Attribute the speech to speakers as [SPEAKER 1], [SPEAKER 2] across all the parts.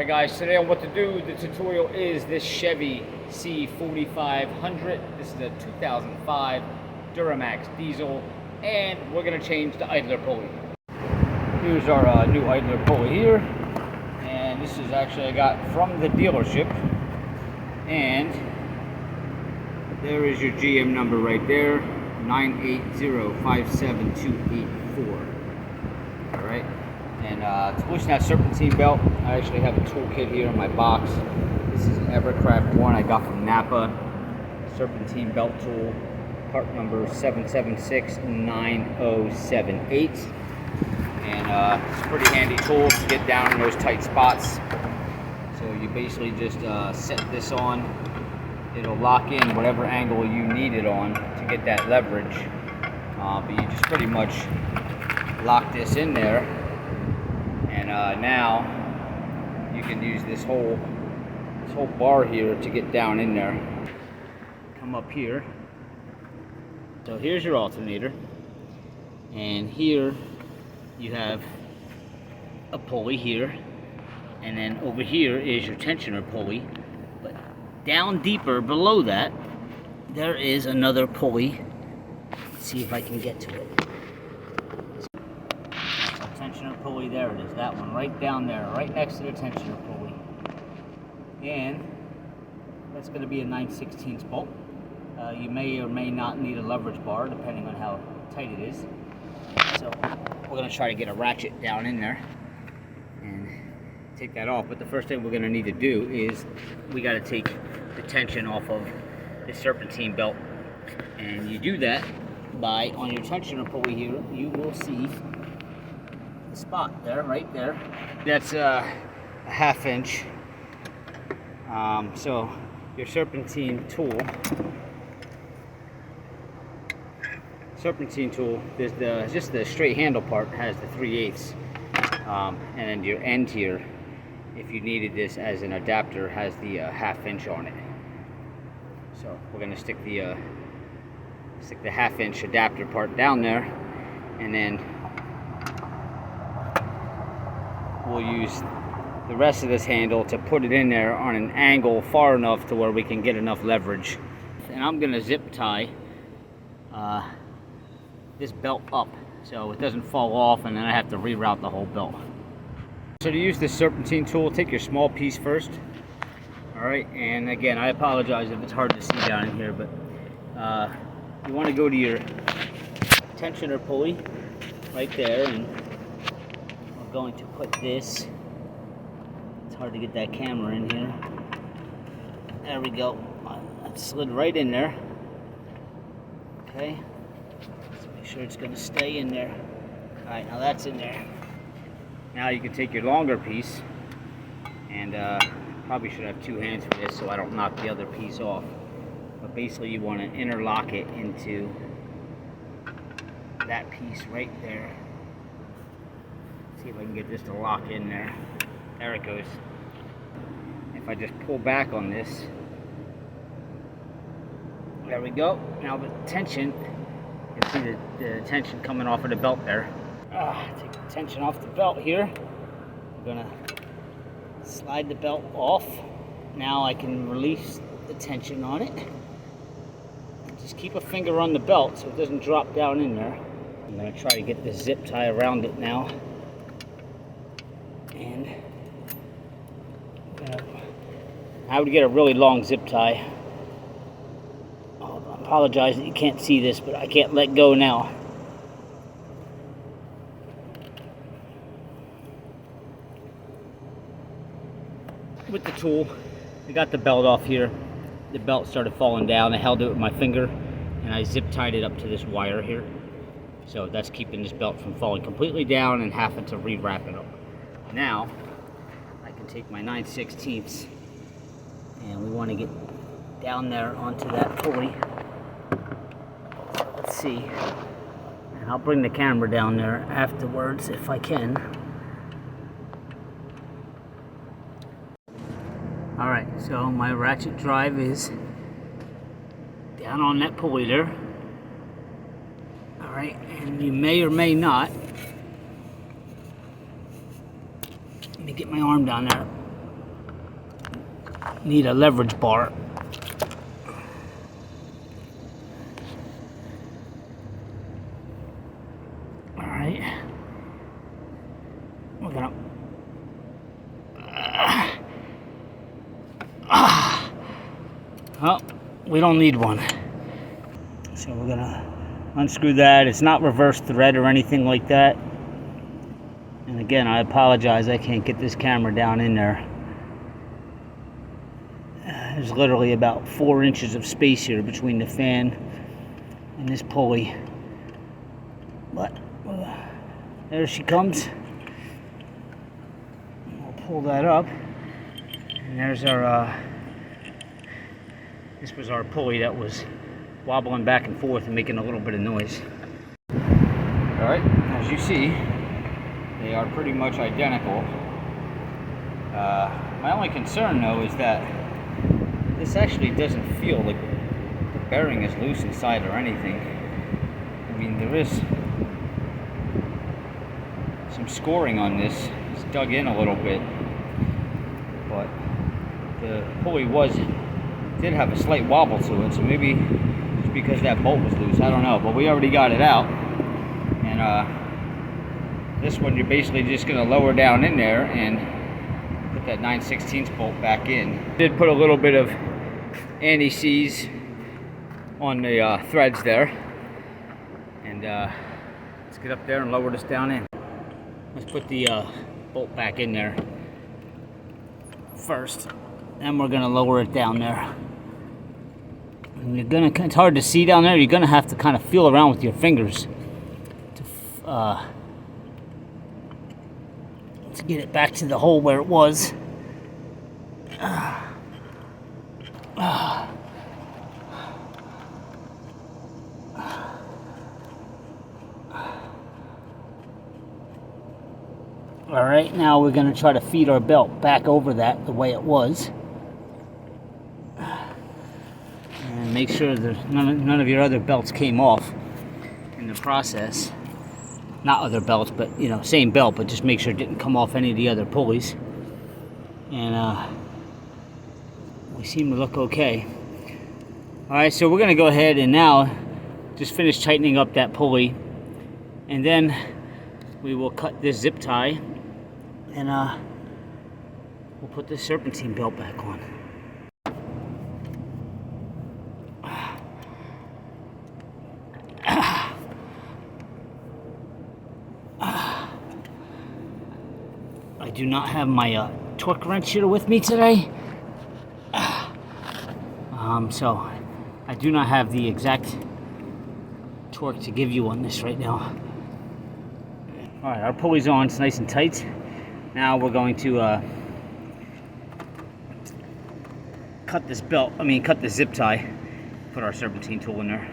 [SPEAKER 1] Alright guys, today on what to do, the tutorial is this Chevy C4500. This is a 2005 Duramax diesel, and we're going to change the idler pulley. Here's our new idler pulley here, and this is actually I got from the dealership, and there is your GM number right there, 980-57284. Alright. And to loosen that serpentine belt, I actually have a toolkit here in my box. This is an Evercraft one I got from Napa. Serpentine belt tool, part number 7769078. And it's a pretty handy tool to get down in those tight spots. So you basically just set this on. It'll lock in whatever angle you need it on to get that leverage. But you just pretty much lock this in there. And now you can use this whole bar here to get down in there. Come up here. So here's your alternator, and here you have a pulley here, and then over here is your tensioner pulley. But down deeper below that, there is another pulley. Let's see if I can get to it. Tensioner pulley, there it is, that one right down there, right next to the tensioner pulley. And that's going to be a 9/16 bolt. You may or may not need a leverage bar depending on how tight it is. So we're going to try to get a ratchet down in there and take that off. But the first thing we're going to need to do is we got to take the tension off of the serpentine belt. And you do that by, on your tensioner pulley here, you will see the spot there, right there. That's a ½ inch. So your serpentine tool, there's just the straight handle part has the 3/8, and then your end here, if you needed this as an adapter, has the ½ inch on it. So we're going to stick the ½ inch adapter part down there, and then we'll use the rest of this handle to put it in there on an angle far enough to where we can get enough leverage. And I'm going to zip tie this belt up so it doesn't fall off and then I have to reroute the whole belt. So to use this serpentine tool, take your small piece first. Alright, and again, I apologize if it's hard to see down in here, but you want to go to your tensioner pulley right there, and we're going to put this, it's hard to get that camera in here, there we go, it slid right in there. Okay, let's make sure it's going to stay in there. Alright, now that's in there. Now you can take your longer piece, and probably should have two hands for this so I don't knock the other piece off, but basically you want to interlock it into that piece right there. See if I can get this to lock in there. There it goes. If I just pull back on this, there we go. Now the tension, you can see the tension coming off of the belt there. Take the tension off the belt here. I'm gonna slide the belt off. Now I can release the tension on it. Just keep a finger on the belt so it doesn't drop down in there. I'm gonna try to get this zip tie around it now. And I would get a really long zip tie. I apologize that you can't see this, but I can't let go now. With the tool, I got the belt off here. The belt started falling down. I held it with my finger and I zip tied it up to this wire here. So that's keeping this belt from falling completely down and having to rewrap it up. Now I can take my 9/16 and we want to get down there onto that pulley. So let's see, and I'll bring the camera down there afterwards if I can. Alright, so my ratchet drive is down on that pulley there. Alright, and you may or may not, let me get my arm down there, need a leverage bar. All right, we're gonna oh, we don't need one, so we're gonna unscrew that. It's not reverse thread or anything like that. And again, I apologize, I can't get this camera down in there. There's literally about 4 inches of space here between the fan and this pulley. But there she comes. We'll pull that up. And there's our, this was our pulley that was wobbling back and forth and making a little bit of noise. Alright, as you see, they are pretty much identical. My only concern though is that this actually doesn't feel like the bearing is loose inside or anything. I mean, there is some scoring on this. It's dug in a little bit, but the pulley did have a slight wobble to it, so maybe it's because that bolt was loose. I don't know, but we already got it out. And this one you're basically just going to lower down in there and put that 9/16 bolt back in. Did put a little bit of anti-seize on the threads there, and let's get up there and lower this down in. Let's put the bolt back in there first, then we're going to lower it down there. And it's hard to see down there. You're going to have to kind of feel around with your fingers to get it back to the hole where it was. All right, now we're going to try to feed our belt back over that the way it was. And make sure that none of your other belts came off in the process. Not other belts, but you know, same belt, but just make sure it didn't come off any of the other pulleys. And we seem to look okay. All right, so we're going to go ahead and now just finish tightening up that pulley, and then we will cut this zip tie, and we'll put this serpentine belt back on. I do not have my torque wrench here with me today, so I do not have the exact torque to give you on this right now. All right, our pulley's on, it's nice and tight. Now we're going to cut the zip tie, put our serpentine tool in there.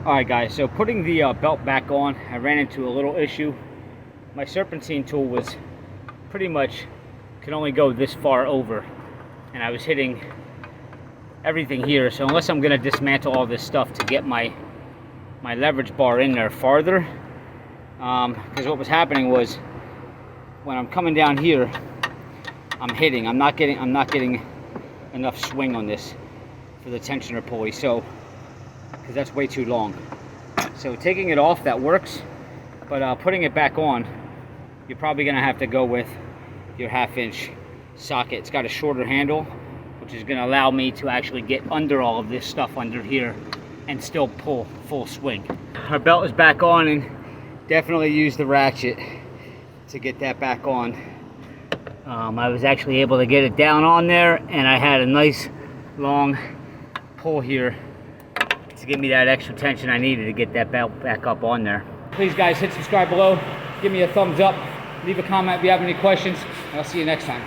[SPEAKER 1] All right guys, so putting the belt back on, I ran into a little issue. My serpentine tool was pretty much, could only go this far over, and I was hitting everything here. So unless I'm gonna dismantle all this stuff to get my leverage bar in there farther, because what was happening was when I'm coming down here, I'm not getting enough swing on this for the tensioner pulley, so because that's way too long. So taking it off, that works, but putting it back on, you're probably gonna have to go with your 1/2 inch socket. It's got a shorter handle, which is gonna allow me to actually get under all of this stuff under here and still pull full swing. Our belt is back on, and definitely use the ratchet to get that back on. I was actually able to get it down on there, and I had a nice long pull here to give me that extra tension I needed to get that belt back up on there. Please guys, hit subscribe below, give me a thumbs up, leave a comment if you have any questions, and I'll see you next time.